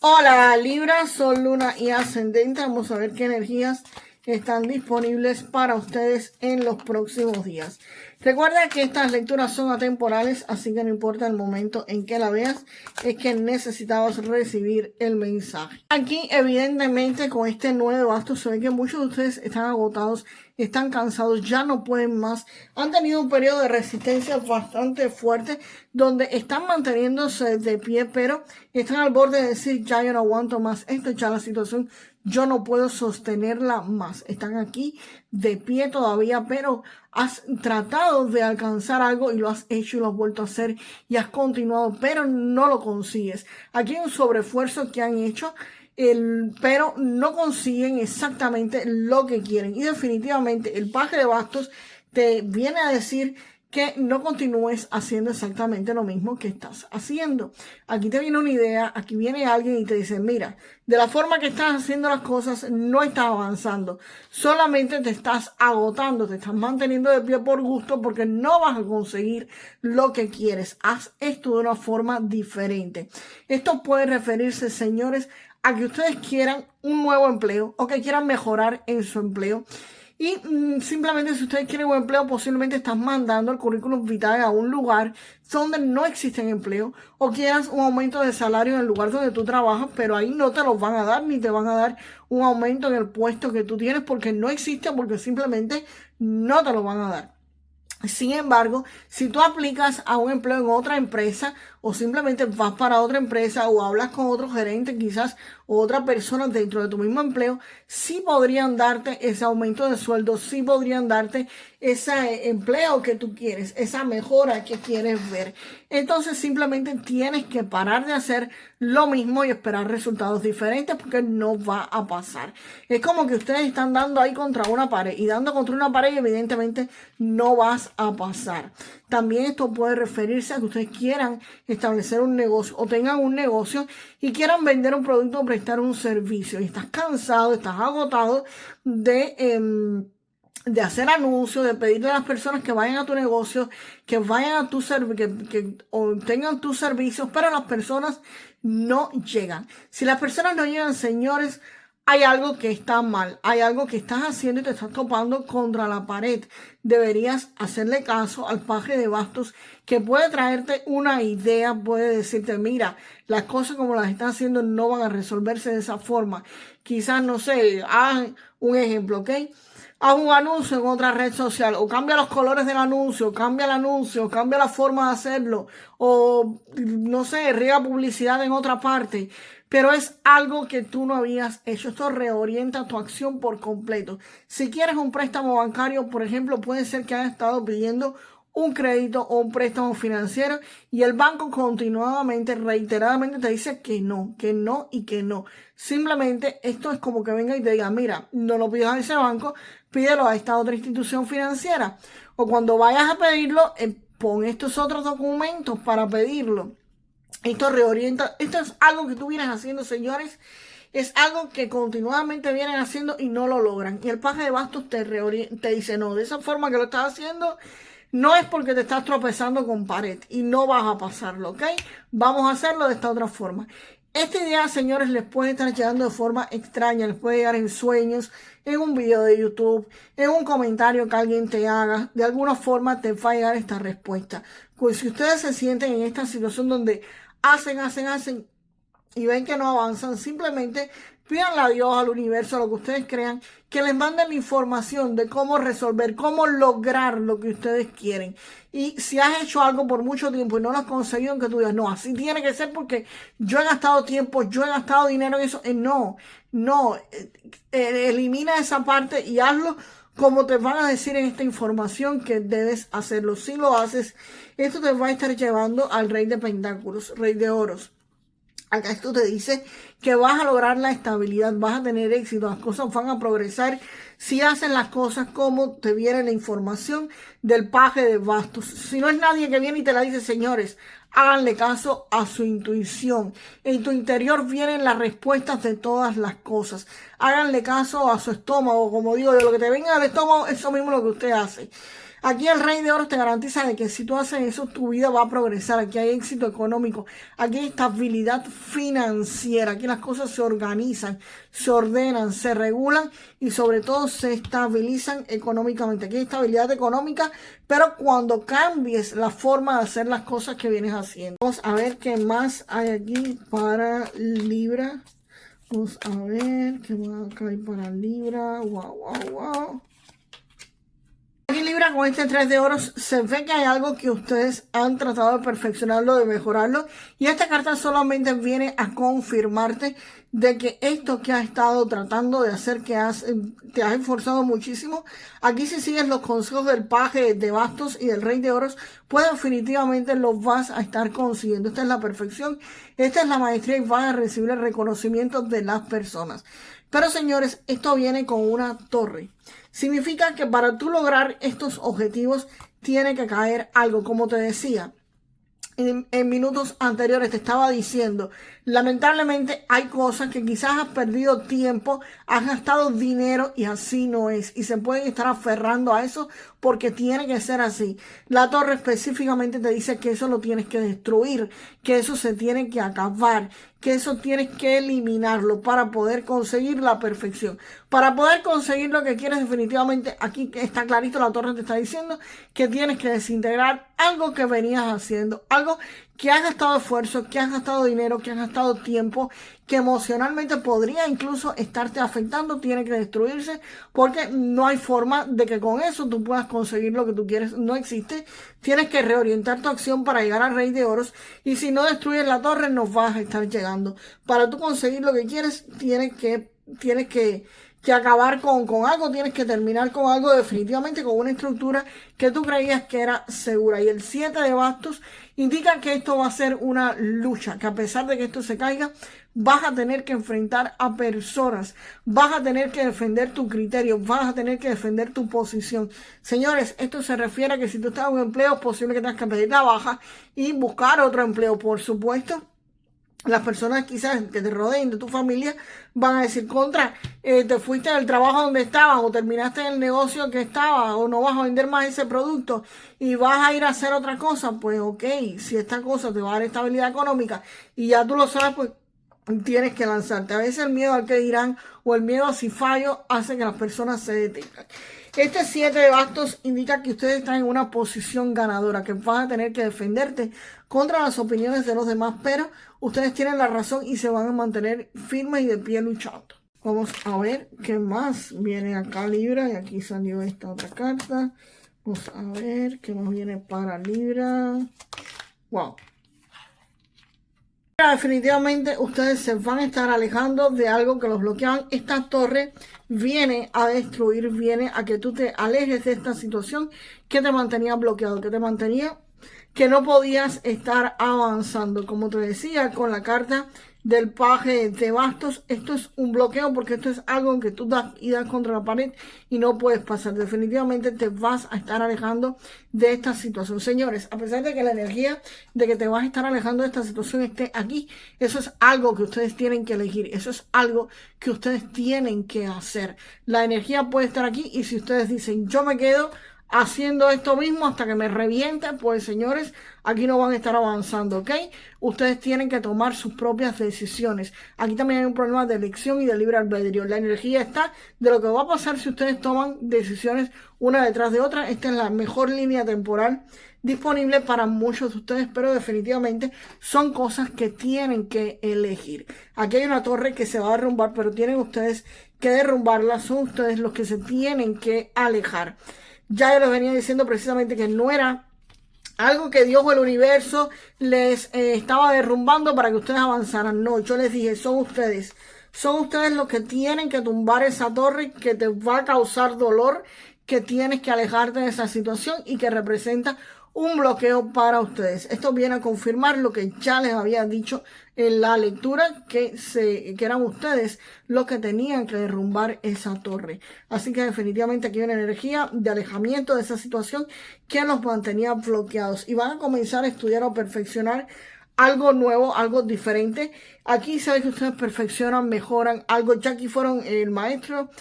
Hola Libra, Sol, Luna y Ascendente. Vamos a ver qué energías están disponibles para ustedes en los próximos días. Recuerda que estas lecturas son atemporales, así que no importa el momento en que la veas, es que necesitabas recibir el mensaje. Aquí, evidentemente, con este 9 de bastos, se ve que muchos de ustedes están agotados, están cansados, ya no pueden más. Han tenido un periodo de resistencia bastante fuerte, donde están manteniéndose de pie, pero están al borde de decir, ya yo no aguanto más esto, ya la situación, yo no puedo sostenerla más. Están aquí de pie todavía, pero has tratado de alcanzar algo y lo has hecho y lo has vuelto a hacer y has continuado, pero no lo consigues. Aquí hay un sobreesfuerzo que han hecho, pero no consiguen exactamente lo que quieren. Y definitivamente el paje de bastos te viene a decir que no continúes haciendo exactamente lo mismo que estás haciendo. Aquí te viene una idea, aquí viene alguien y te dice, mira, de la forma que estás haciendo las cosas no estás avanzando, solamente te estás agotando, te estás manteniendo de pie por gusto porque no vas a conseguir lo que quieres. Haz esto de una forma diferente. Esto puede referirse, señores, a que ustedes quieran un nuevo empleo o que quieran mejorar en su empleo. Y simplemente si ustedes quieren un empleo, posiblemente estás mandando el currículum vitae a un lugar donde no existen empleo, o quieras un aumento de salario en el lugar donde tú trabajas, pero ahí no te lo van a dar, ni te van a dar un aumento en el puesto que tú tienes porque no existe, porque simplemente no te lo van a dar. Sin embargo, si tú aplicas a un empleo en otra empresa o simplemente vas para otra empresa o hablas con otro gerente quizás o otra persona dentro de tu mismo empleo, sí podrían darte ese aumento de sueldo, sí podrían darte ese empleo que tú quieres, esa mejora que quieres ver. Entonces simplemente tienes que parar de hacer lo mismo y esperar resultados diferentes porque no va a pasar. Es como que ustedes están dando ahí contra una pared y dando contra una pared y evidentemente no vas a pasar. También esto puede referirse a que ustedes quieran establecer un negocio o tengan un negocio y quieran vender un producto o prestar un servicio y estás cansado, estás agotado de hacer anuncios, de pedirle a las personas que vayan a tu negocio, que vayan a tu que obtengan tus servicios, pero las personas no llegan. Si las personas no llegan, señores, hay algo que está mal, hay algo que estás haciendo y te estás topando contra la pared. Deberías hacerle caso al paje de bastos que puede traerte una idea, puede decirte, mira, las cosas como las estás haciendo no van a resolverse de esa forma. Quizás, no sé, haz un ejemplo, ¿ok? Haz un anuncio en otra red social o cambia los colores del anuncio, cambia la forma de hacerlo o no sé, riega publicidad en otra parte, pero es algo que tú no habías hecho. Esto reorienta tu acción por completo. Si quieres un préstamo bancario, por ejemplo, puede ser que hayas estado pidiendo un crédito o un préstamo financiero y el banco continuadamente, reiteradamente te dice que no y que no. Simplemente esto es como que venga y te diga, mira, no lo pidas a ese banco, pídelo a esta otra institución financiera. O cuando vayas a pedirlo, pon estos otros documentos para pedirlo. Esto reorienta, esto es algo que tú vienes haciendo, señores. Es algo que continuamente vienen haciendo y no lo logran. Y el paje de bastos te dice, no, de esa forma que lo estás haciendo, no es porque te estás tropezando con pared y no vas a pasarlo, ¿ok? Vamos a hacerlo de esta otra forma. Esta idea, señores, les puede estar llegando de forma extraña, les puede llegar en sueños, en un video de YouTube, en un comentario que alguien te haga. De alguna forma te va a llegar esta respuesta. Pues si ustedes se sienten en esta situación donde hacen y ven que no avanzan, simplemente pídanle a Dios, al universo, a lo que ustedes crean, que les manden la información de cómo resolver, cómo lograr lo que ustedes quieren. Y si has hecho algo por mucho tiempo y no lo has conseguido, que tú digas, no, así tiene que ser porque yo he gastado tiempo, yo he gastado dinero en eso. Elimina esa parte y hazlo como te van a decir en esta información que debes hacerlo. Si lo haces, esto te va a estar llevando al Rey de Pentáculos, Rey de Oros. Acá esto te dice que vas a lograr la estabilidad, vas a tener éxito, las cosas van a progresar si hacen las cosas como te viene la información del paje de bastos. Si no es nadie que viene y te la dice, señores, háganle caso a su intuición. En tu interior vienen las respuestas de todas las cosas. Háganle caso a su estómago, como digo, de lo que te venga al estómago, eso mismo es lo que usted hace. Aquí el Rey de Oros te garantiza de que si tú haces eso, tu vida va a progresar. Aquí hay éxito económico, aquí hay estabilidad financiera, aquí las cosas se organizan, se ordenan, se regulan y sobre todo se estabilizan económicamente. Aquí hay estabilidad económica, pero cuando cambies la forma de hacer las cosas que vienes haciendo. Vamos a ver qué más hay aquí para Libra. Vamos a ver qué más hay para Libra. Wow, wow, wow. Aquí Libra, con este 3 de oros se ve que hay algo que ustedes han tratado de perfeccionarlo, de mejorarlo, y esta carta solamente viene a confirmarte de que esto que has estado tratando de hacer, que te has esforzado muchísimo, aquí si sigues los consejos del paje de bastos y del Rey de oros, pues definitivamente lo vas a estar consiguiendo. Esta es la perfección, esta es la maestría y vas a recibir el reconocimiento de las personas. Pero señores, esto viene con una torre. Significa que para tú lograr estos objetivos tiene que caer algo, como te decía. En minutos anteriores te estaba diciendo, lamentablemente hay cosas que quizás has perdido tiempo, has gastado dinero y así no es. Y se pueden estar aferrando a eso porque tiene que ser así. La torre específicamente te dice que eso lo tienes que destruir, que eso se tiene que acabar, que eso tienes que eliminarlo para poder conseguir la perfección. Para poder conseguir lo que quieres definitivamente, aquí está clarito, la torre te está diciendo que tienes que desintegrar algo que venías haciendo, algo que has gastado esfuerzo, que has gastado dinero, que has gastado tiempo, que emocionalmente podría incluso estarte afectando, tiene que destruirse porque no hay forma de que con eso tú puedas conseguir lo que tú quieres, no existe. Tienes que reorientar tu acción para llegar al Rey de Oros y si no destruyes la torre no vas a estar llegando. Para tú conseguir lo que quieres tienes que acabar con algo, tienes que terminar con algo definitivamente, con una estructura que tú creías que era segura. Y el 7 de bastos indica que esto va a ser una lucha, que a pesar de que esto se caiga, vas a tener que enfrentar a personas, vas a tener que defender tu criterio, vas a tener que defender tu posición. Señores, esto se refiere a que si tú estás en un empleo, es posible que tengas que pedir la baja y buscar otro empleo, por supuesto. Las personas quizás que te rodeen de tu familia van a decir te fuiste del trabajo donde estabas o terminaste en el negocio que estabas o no vas a vender más ese producto y vas a ir a hacer otra cosa. Pues ok, si esta cosa te va a dar estabilidad económica y ya tú lo sabes, pues tienes que lanzarte. A veces el miedo al que dirán o el miedo a si fallo hace que las personas se detengan. Este 7 de bastos indica que ustedes están en una posición ganadora, que van a tener que defenderte contra las opiniones de los demás, pero ustedes tienen la razón y se van a mantener firmes y de pie luchando. Vamos a ver qué más viene acá Libra, y aquí salió esta otra carta. Vamos a ver qué más viene para Libra. Wow. Definitivamente ustedes se van a estar alejando de algo que los bloqueaban. Esta torre viene a destruir, viene a que tú te alejes de esta situación que te mantenía bloqueado, que no podías estar avanzando. Como te decía, con la carta del paje de bastos, esto es un bloqueo porque esto es algo en que tú das contra la pared y no puedes pasar. Definitivamente te vas a estar alejando de esta situación. Señores, a pesar de que la energía de que te vas a estar alejando de esta situación esté aquí, eso es algo que ustedes tienen que elegir. Eso es algo que ustedes tienen que hacer. La energía puede estar aquí y si ustedes dicen, yo me quedo haciendo esto mismo hasta que me reviente, pues señores, aquí no van a estar avanzando, ¿ok? Ustedes tienen que tomar sus propias decisiones. Aquí también hay un problema de elección y de libre albedrío. La energía está de lo que va a pasar si ustedes toman decisiones una detrás de otra. Esta es la mejor línea temporal disponible para muchos de ustedes, pero definitivamente son cosas que tienen que elegir. Aquí hay una torre que se va a derrumbar, pero tienen ustedes que derrumbarla. Son ustedes los que se tienen que alejar. Ya yo les venía diciendo precisamente que no era algo que Dios o el universo les estaba derrumbando para que ustedes avanzaran. No, yo les dije, son ustedes. Son ustedes los que tienen que tumbar esa torre que te va a causar dolor, que tienes que alejarte de esa situación y que representa un bloqueo para ustedes. Esto viene a confirmar lo que ya les había dicho en la lectura, que eran ustedes los que tenían que derrumbar esa torre. Así que definitivamente aquí hay una energía de alejamiento de esa situación que los mantenía bloqueados y van a comenzar a estudiar o perfeccionar algo nuevo, algo diferente. Aquí sabes que ustedes perfeccionan, mejoran algo. Ya aquí fueron el maestro,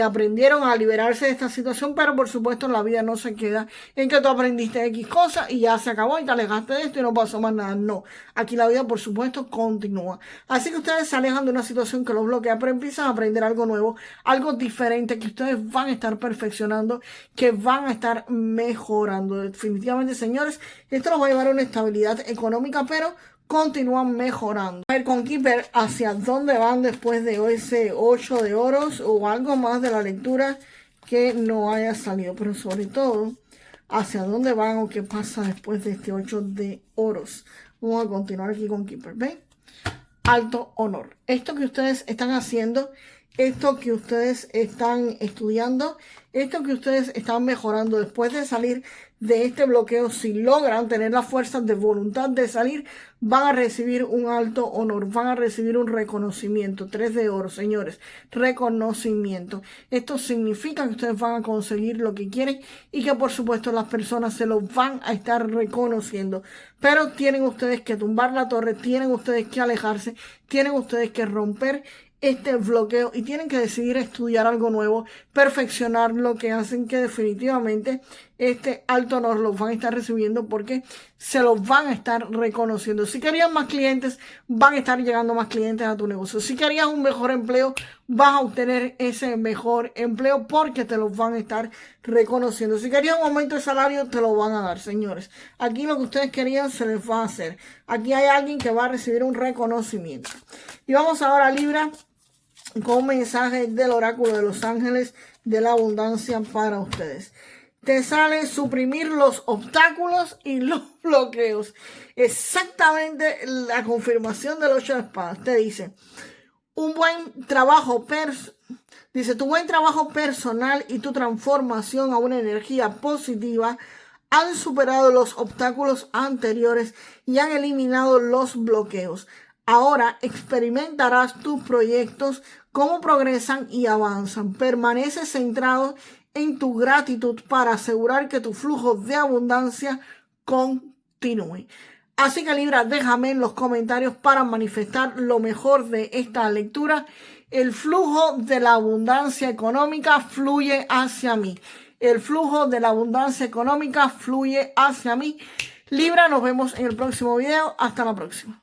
aprendieron a liberarse de esta situación, pero por supuesto la vida no se queda en que tú aprendiste X cosas y ya se acabó y te alejaste de esto y no pasó más nada. No, aquí la vida por supuesto continúa. Así que ustedes se alejan de una situación que los bloquea, pero empiezan a aprender algo nuevo, algo diferente que ustedes van a estar perfeccionando, que van a estar mejorando. Definitivamente, señores, esto los va a llevar a una estabilidad económica, pero continúan mejorando. A ver con Keeper hacia dónde van después de ese 8 de oros o algo más de la lectura que no haya salido, pero sobre todo hacia dónde van o qué pasa después de este 8 de oros. Vamos a continuar aquí con Keeper. ¿Ven? Alto honor. Esto que ustedes están haciendo, esto que ustedes están estudiando, esto que ustedes están mejorando después de salir de este bloqueo, si logran tener la fuerza de voluntad de salir, van a recibir un alto honor, van a recibir un reconocimiento. 3 de oro, señores, reconocimiento. Esto significa que ustedes van a conseguir lo que quieren y que por supuesto las personas se lo van a estar reconociendo. Pero tienen ustedes que tumbar la torre, tienen ustedes que alejarse, tienen ustedes que romper este bloqueo y tienen que decidir estudiar algo nuevo, perfeccionar lo que hacen, que definitivamente este alto honor los van a estar recibiendo porque se los van a estar reconociendo. Si querías más clientes, van a estar llegando más clientes a tu negocio. Si querías un mejor empleo, vas a obtener ese mejor empleo porque te los van a estar reconociendo. Si querías un aumento de salario, te lo van a dar, señores. Aquí lo que ustedes querían se les va a hacer. Aquí hay alguien que va a recibir un reconocimiento. Y vamos ahora a Libra, con un mensaje del oráculo de los ángeles de la abundancia para ustedes. Te sale suprimir los obstáculos y los bloqueos. Exactamente la confirmación del 8 de espadas. Te dice, tu buen trabajo personal y tu transformación a una energía positiva han superado los obstáculos anteriores y han eliminado los bloqueos. Ahora experimentarás tus proyectos, cómo progresan y avanzan. Permanece centrado en tu gratitud para asegurar que tu flujo de abundancia continúe. Así que Libra, déjame en los comentarios para manifestar lo mejor de esta lectura. El flujo de la abundancia económica fluye hacia mí. El flujo de la abundancia económica fluye hacia mí. Libra, nos vemos en el próximo video. Hasta la próxima.